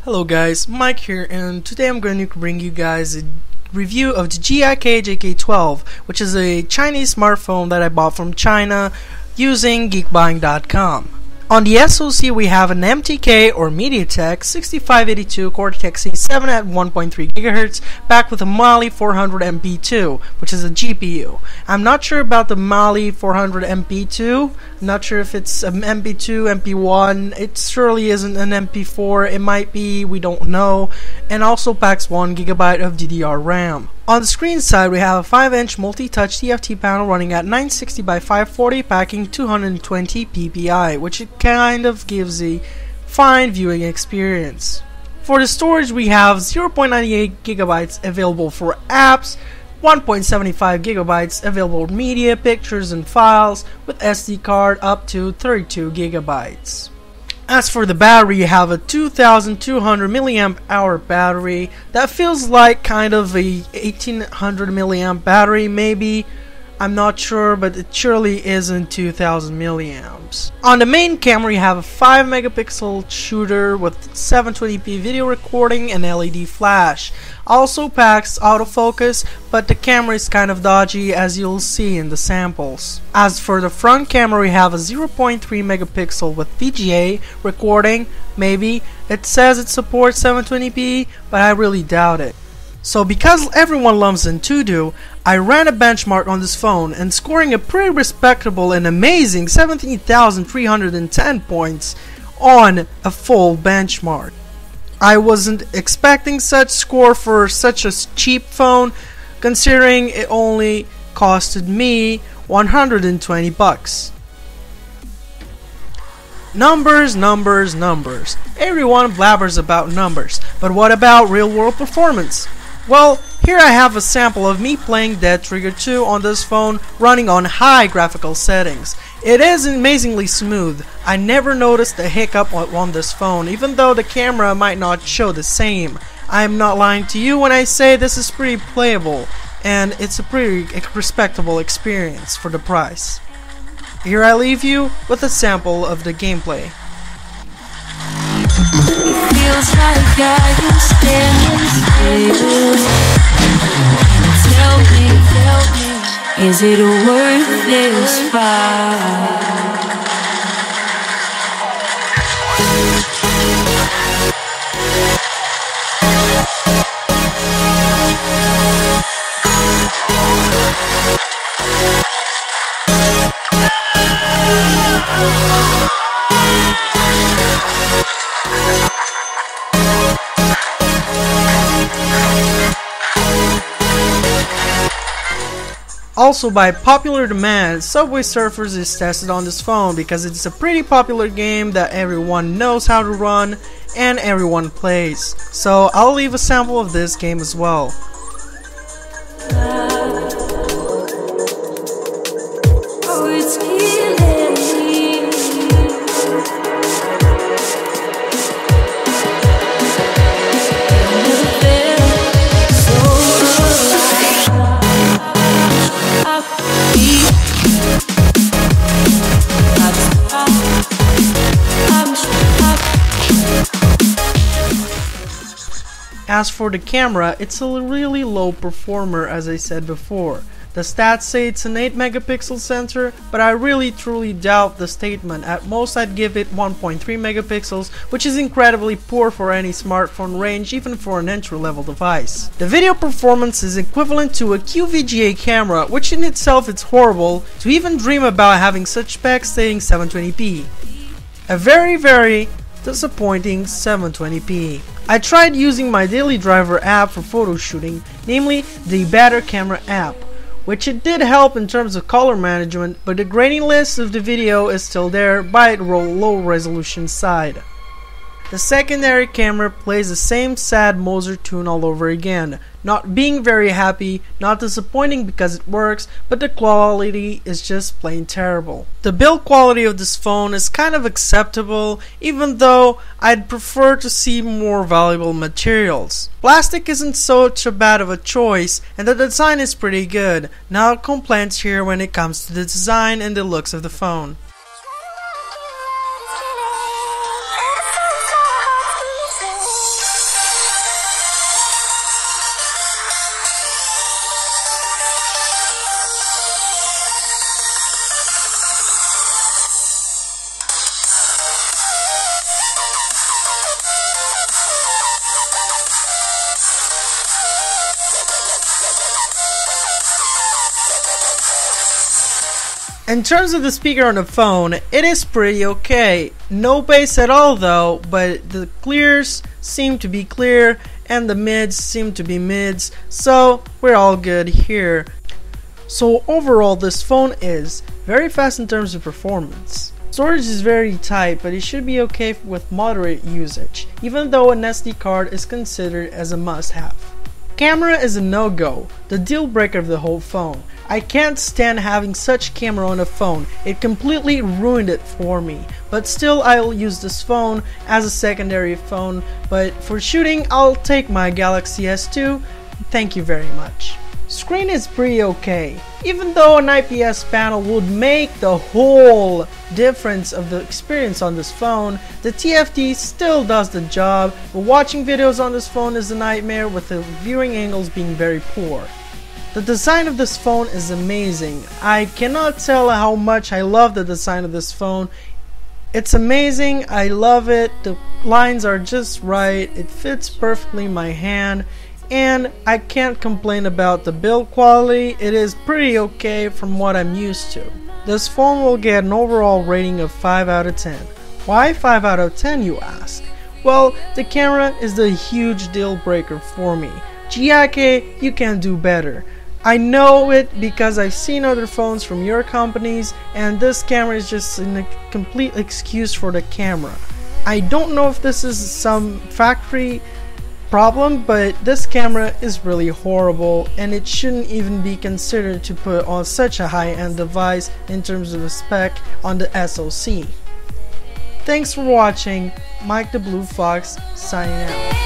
Hello guys, Mike here, and today I'm going to bring you guys a review of the Jiake JK12, which is a Chinese smartphone that I bought from China using geekbuying.com. On the SoC we have an MTK or MediaTek 6582 Cortex-A7 at 1.3 GHz, backed with a Mali 400 MP2, which is a GPU. I'm not sure about the Mali 400 MP2. I'm not sure if it's an MP2, MP1. It surely isn't an MP4. It might be, we don't know. And also packs 1 GB of DDR RAM. On the screen side, we have a 5-inch multi-touch TFT panel running at 960 by 540, packing 220 ppi, which it kind of gives a fine viewing experience. For the storage, we have 0.98 GB available for apps, 1.75 GB available media, pictures, and files, with SD card up to 32 GB. As for the battery, you have a 2200 mAh battery. That feels like kind of a 1800 mAh battery, maybe. I'm not sure, but it surely isn't 2000 milliamps. On the main camera, you have a 5 megapixel shooter with 720p video recording and LED flash. Also packs autofocus, but the camera is kind of dodgy, as you'll see in the samples. As for the front camera, we have a 0.3 megapixel with VGA recording, maybe. It says it supports 720p, but I really doubt it. So because everyone loves Antutu, I ran a benchmark on this phone and scoring a pretty respectable and amazing 17,310 points on a full benchmark. I wasn't expecting such score for such a cheap phone, considering it only costed me 120 bucks. Numbers, numbers, numbers. Everyone blabbers about numbers, but what about real-world performance? Well, here I have a sample of me playing Dead Trigger 2 on this phone running on high graphical settings. It is amazingly smooth. I never noticed a hiccup on this phone, even though the camera might not show the same. I am not lying to you when I say this is pretty playable, and it's a pretty respectable experience for the price. Here I leave you with a sample of the gameplay. It feels like I can stand still. Tell me, is it worth this fight? Also, by popular demand, Subway Surfers is tested on this phone because it's a pretty popular game that everyone knows how to run and everyone plays. So I'll leave a sample of this game as well. Oh, it's killing me. As for the camera, it's a really low performer, as I said before. The stats say it's an 8 megapixel sensor, but I really truly doubt the statement. At most I'd give it 1.3 megapixels, which is incredibly poor for any smartphone range, even for an entry-level device. The video performance is equivalent to a QVGA camera, which in itself is horrible to even dream about having such specs saying 720p. A very disappointing 720p. I tried using my daily driver app for photo shooting, namely the Better Camera app, which it did help in terms of color management, but the graininess of the video is still there by the low resolution side. The secondary camera plays the same sad Moser tune all over again, not being very happy, not disappointing because it works, but the quality is just plain terrible. The build quality of this phone is kind of acceptable, even though I'd prefer to see more valuable materials. Plastic isn't such a bad of a choice, and the design is pretty good. No complaints here when it comes to the design and the looks of the phone. In terms of the speaker on the phone, it is pretty okay. No bass at all though, but the clears seem to be clear and the mids seem to be mids, so we're all good here. So overall, this phone is very fast in terms of performance. Storage is very tight, but it should be okay with moderate usage, even though an SD card is considered as a must-have. Camera is a no-go, the deal breaker of the whole phone. I can't stand having such camera on a phone, it completely ruined it for me. But still, I'll use this phone as a secondary phone, but for shooting I'll take my Galaxy S2, thank you very much. Screen is pretty okay, even though an IPS panel would make the whole difference of the experience on this phone. The TFT still does the job, but watching videos on this phone is a nightmare with the viewing angles being very poor. The design of this phone is amazing. I cannot tell how much I love the design of this phone. It's amazing, I love it, the lines are just right, it fits perfectly in my hand. And I can't complain about the build quality, it is pretty okay from what I'm used to. This phone will get an overall rating of 5 out of 10. Why 5 out of 10, you ask? Well, the camera is the huge deal breaker for me. Jiake, you can do better. I know it because I've seen other phones from your companies, and this camera is just a complete excuse for the camera. I don't know if this is some factory problem, but this camera is really horrible and it shouldn't even be considered to put on such a high-end device in terms of the spec on the SoC. Thanks for watching. Mike the Blue Fox signing out.